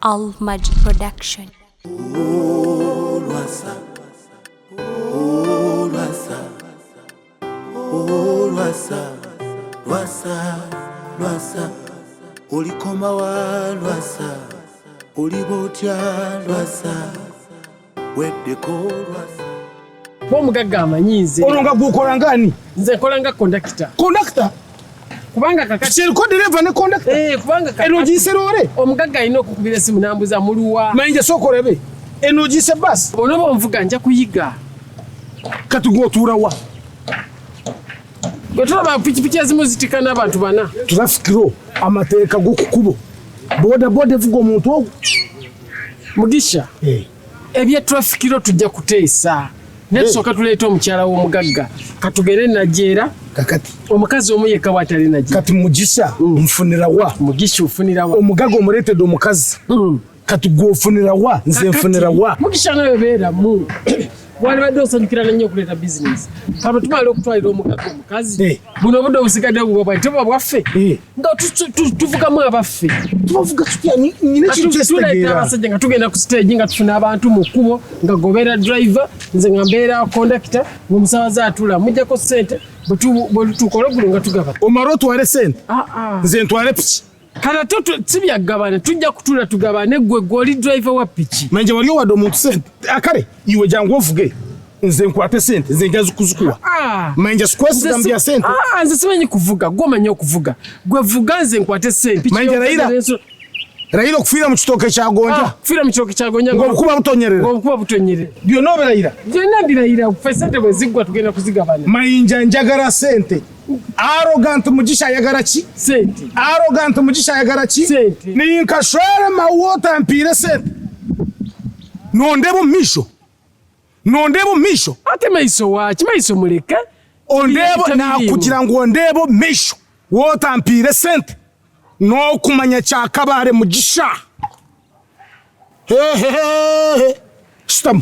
Almaj Production. Lwasa, Lwasa, Lwasa, Lwasa, Lwasa, ulikoma wa Lwasa, ulibotya Lwasa, weddeko Lwasa. Omugagga amanyize. Olonga gukola ngani? Nze kola nga conductor. Conductor? Kubanga kakati. Ko driver ne conductor? Kubanga kakati. Enogise lore? Omugagga alina okukubira esimu nambuza muluwa. Mayinja sokolebe. Enogise bus? Onoba onvuga nja kuyiga. Kati gwotuula wa? Gwe tulaba pikipiki ezimu zitika n'abantu bana. Traffic amateeka g'okukubo. Boda evuga omuntu ogwo. Mugisha. Ebya traffic law tujja kuteesa. Nesooka tuleeta omukyala w'omugagga. Katugere najeera. Kakati. Omukazi omu yekka bw'atali najeera. Kati Mugisha nfunira wa? Mugisha ofunira wa? Omugagga omuleetedde omukazi. Kati gw'ofunira wa? Nze nfunira wa? Mugisha nawe beeramu. Walibadde osanyukira nnyo okuleeta bizinesi. Kano tumala okutwalira omugagga omukazi. Buno obudde obusigadde bubwa teba bwaffe. Nga tuvugamu abaffe. Tubavuga tutya nyine kintu kyestegeera. Tuleeta abasajja nga tugenda ku stage nga tufuna abantu mu kkubo nga gobeera driver nze nga mbeera conductor ng'omusabaze atula mujjako ssente bwe tukola gulo nga tugaba. Omala otwale ssente? Nze ntwale piki. Kala si byaggabana tujja kutula tugabane gwe gw'oli driver wa piki. Mayinja wali owadde omuntu ssente? Akale iwe jangu ovuge. Nze nkwate ssente nze nja zikuzikuwa. Mayinja sikwesigamu bya ssente. Nze simanyi kuvuga gwe omanyi okuvuga. Gwe vuga nze nkwate ssente. Mayinja Raila okufiira mu kitooke kya Gonja. Kufiira mu kitooke kya Gonja. Ng'obukuba butonyerera. Ng'obukuba butonyerera. Byonna oberayira. Byonna ndirayira ffe ssente bwe ziggwa tugenda kuzigabana. Mayinja njagala ssente. Arrogant Mugisha ayagala ki? Sente. Arrogant Mugisha ayagala ki? Sente. Ninkashwere mawota mpire sente. Nondebo misho. Nondebo misho. Ate maiso waki? Maiso muleke. Ondebo na kugira ngo ondebo misho. Wota mpire sente. No kumanya kyakabare Mugisha. Stam.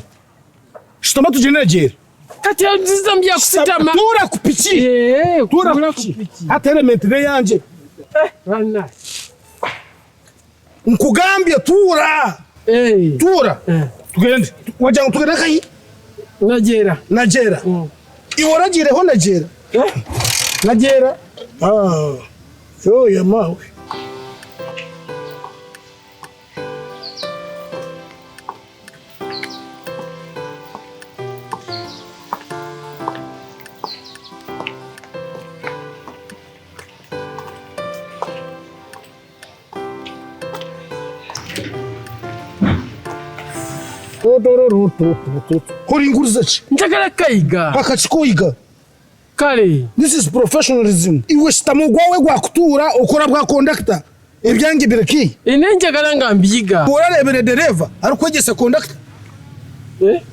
Stama tujene jeri. Kati zambia kusitama. Tura kupiki. Tura kupiki. Hata element ne yanje. Rana. Nkugambye tura. Tura. Tugende. Wajanga tugende kai? Najera. Iworagireho najera. Najera. So ya mawe. Kori nguruza ki? Njagala kayiga. Akakikoyiga. Kale. This is professionalism. Iwe shitamo gwawe gwakutura okora bwa conductor. Ebyange bireki. Njagala nga mbiyiga. Orarebere dereva arikwegesa conductor.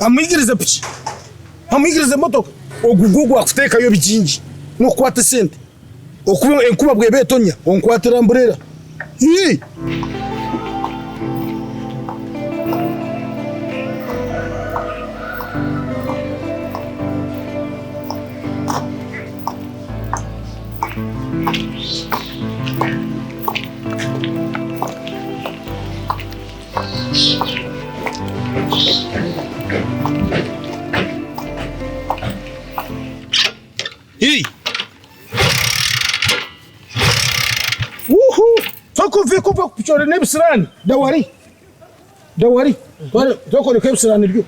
Amwigirize piki. Amwigirize motoka. Ogugugu akuteka yo bijinji. Nokwata sente. Okuba enkuba bwebe tonya. Onkwatira mburera. Toko viko kwa kupichore nebisirani. Dawari. Toko ni kebisirani byo.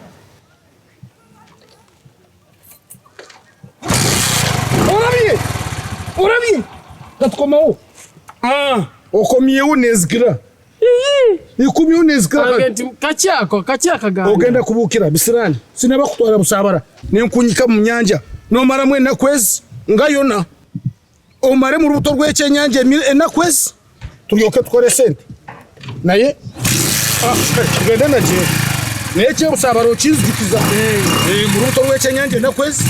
Orabiye. Katkomao. Okomye unezgira. Ikumye unezgira. Kachaka gani. Ogenda kubukira bisirani. Sinaba kutwara busabara. Nenkunyika mu nyanja. No mara mwena kwezi ngayona. Omare mu rubuto rw'ecyenyanja enakwezi. Tuyoke tukore sente. Naye tugende naje. Nece busabaro kizikiza. Mu rubuto rw'ecyenyanja enakwezi.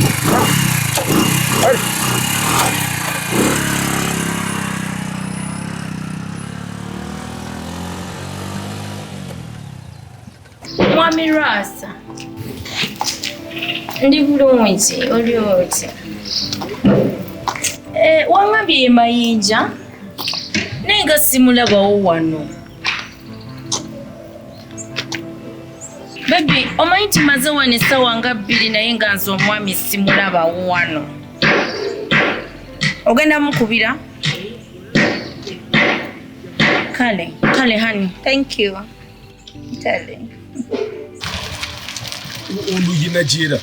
Mwami Lwasa. Ndi bulungi oli oti. Wangambye Mayinja nenga simulabawo wano. Baby, omanyi maze wano essaawa nga 2 naye nga nze omwami simulaba wano. Ogenda mukubira? Kale, honey. Thank you. Darling. Oluyi Najera.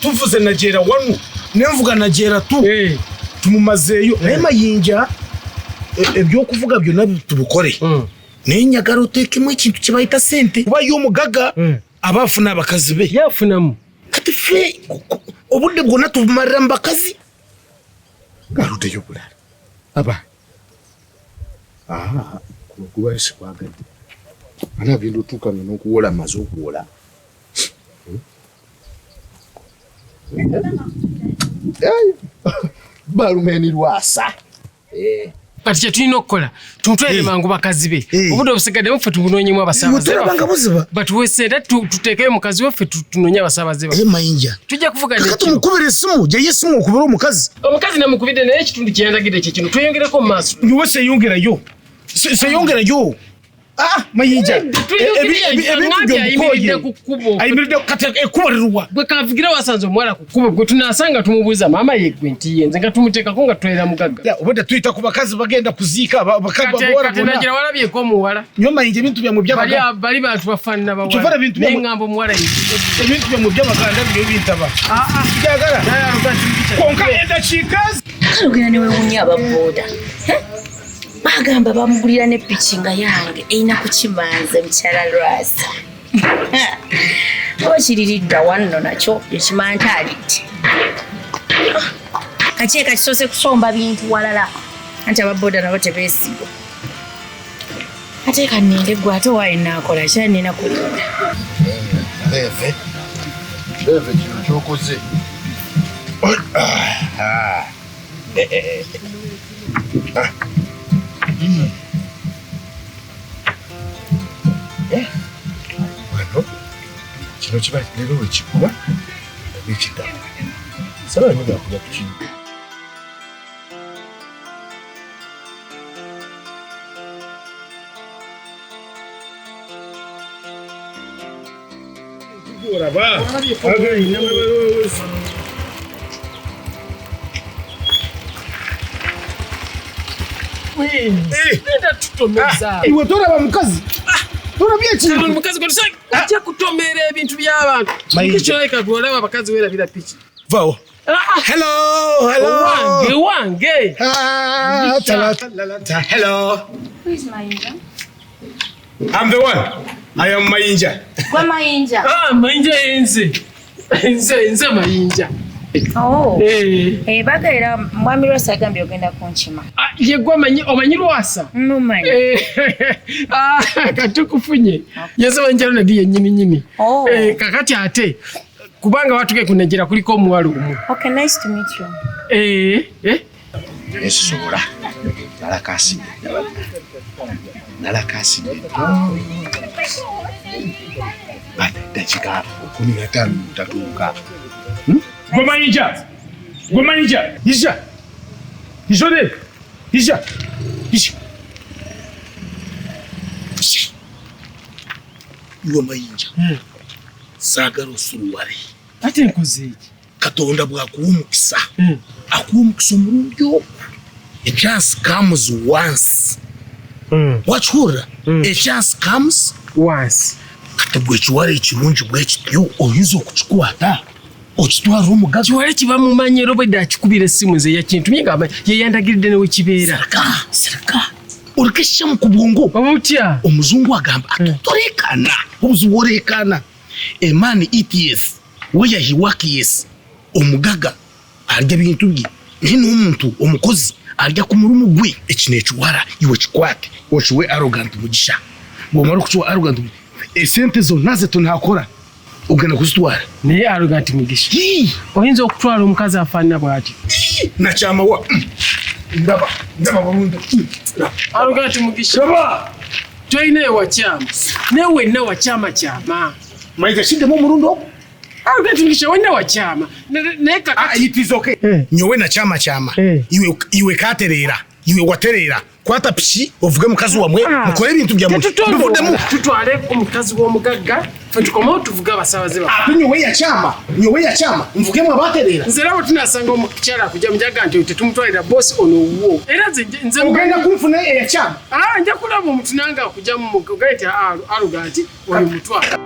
Tuvuze Najera wanu. Nemvuga Najera tu. Tumumazeyo. Naye Mayinja ebyokuvuga byonna tubukore. Naye njagala oteekemu ekintu kye bayita ssente. Kuba ye omugaga abaafuna abakazi be. Yafunamu. Kati ffe obudde bwonna tubumalira mu bakazi. Galuddeyo bulala. Aba. Kuba sikwagadde. Ana agenda otuukanga n'okuwola amaze okuwola. Balumeni Lwasa. Kati kye tulina okukola tumutwalire mangu bakazi be. Obudde obusigaddemu ffe tubunoonyemu abasaabaze baffe. Batuweesera tuteekeyo mukazi waffe tunoonye abasaabaze baffe. Mayinja. Tujja kuvuga n'ekiro. Kati mukubira essimu, gye y'essimu okubira omukazi. Omukazi namukubidde naye ekitundu kye yandagidde kye kino tweyongereko mu maaso. Niwe seeyongerayo. Seeyongerayo. Mayinja. Ayimiridde ku kkubo. Ayimiridde kati ekkubo liruwa. Bwe kavugira wasanze omuwala ku kkubo gwe tunaasanga tumubuuza maama ye gwe nti ye nze nga tumuteekako nga tutwalira mugagga. Obadde tuyita ku bakazi bagenda kuziika bakabawala bonna. Kati nagira walabyeko omuwala. Nyo Mayinja ebintu byammwe by'abaganda. Bali bantu bafaanana bawala. Naye ngamba omuwala ye. Ebintu byammwe by'abaganda byo bintaba. Byagala. Konka endakiika. Kale ogenda ne weewuunya ababooda. Bagamba bamugulira ne piki nga yange erina kukimanze mukyala Lwasa. Oba kiriridda wanno nakyo ekimantaalidde. Kakyeka kisoose kusomba bintu walala anti ababooda nabo tebeesigwa. Ate kanninde gwe ate waayo naakola kya nina kulinda. Beve kino kyokoze. Wano kino kiba leero wekikuba ekidda saba nyoga kuja tukino Oraba. Iwe toraba mukazi. Torabye ekintu. Mukazi gwe ajja kutomera ebintu by'abantu. Mugisha gwolaba abakazi weerabira piki. Vao. Hello. Wange. Hello. Who is Mayinja? I'm the one. I am Mayinja. Gwe Mayinja. Mayinja Nze Mayinja. Bagaira mwami Lwasa agambye ogenda kunkima. Ye gwe omanyi Lwasa? Mumanyi. Katukufunye. Yesaba njalo nadi yennyini. Kakati ate kubanga watuke kunegera kuliko omuwala omu. Okay, nice to meet you. Esobola. Nalakasi. Bana dakika 15 mtatuka. Gwe Mayinja. Isha. Iwe Mayinja. Saagala osuluwale. Ate nkoze iki? Katonda bw'akuwa omukisa. Akuwa omukisa omulungi ogwo. A chance comes once. Wachura? A chance comes once. Kati gwe ekiwala ekirungi bwekityo oyinza okukikwata. Okitwala omugazi. Kiwala kiba mumanyiro bwe dakikubira essimu ze yakintumye ngamba ye yandagiridde ne wekibeera. Sirika. Olikesha mu kubwongo. Obutya. Omuzungu agamba atorekana. Obuzibu orekana. A man eats where he works. Omugaga alya bintu bye. Naye n'omuntu omukozi alya ku mulumu gwe. Ekino ekiwala iwe kikwate. Okiwe arrogant Mugisha. Bw'omala okukiwa arrogant esente zonna ze tunakora. Ogenda kuzitwala. Naye arrogant Mugisha. Oyinza okutwala omukazi afaanana bw'ati. Nakyama wa. Ndaba bulungi. Arrogant Mugisha. Toyina ewakyama. Naye wenna wakyama. Mayinja kiddemu omulundi ogwo. Arrogant Mugisha wenna wakyama. Naye kakati. It is okay. Nyowe nakyama. Iwe katereera. iwe waterera kwata piki ovuge mukazi wamwe mukore ibintu bya mutu bivudemu tutwale omukazi w'omugagga tukomo tuvuga abasabaze ba nyowe ya chama mvugemu abaterera nze rabo tunasanga omukyala kujya mujyaga nti tetumutwalira boss ono wo era nze ugenda kumfuna ya chama nja kulaba omuntu nanga kujya mu mugaita aluga ati oyo mutwala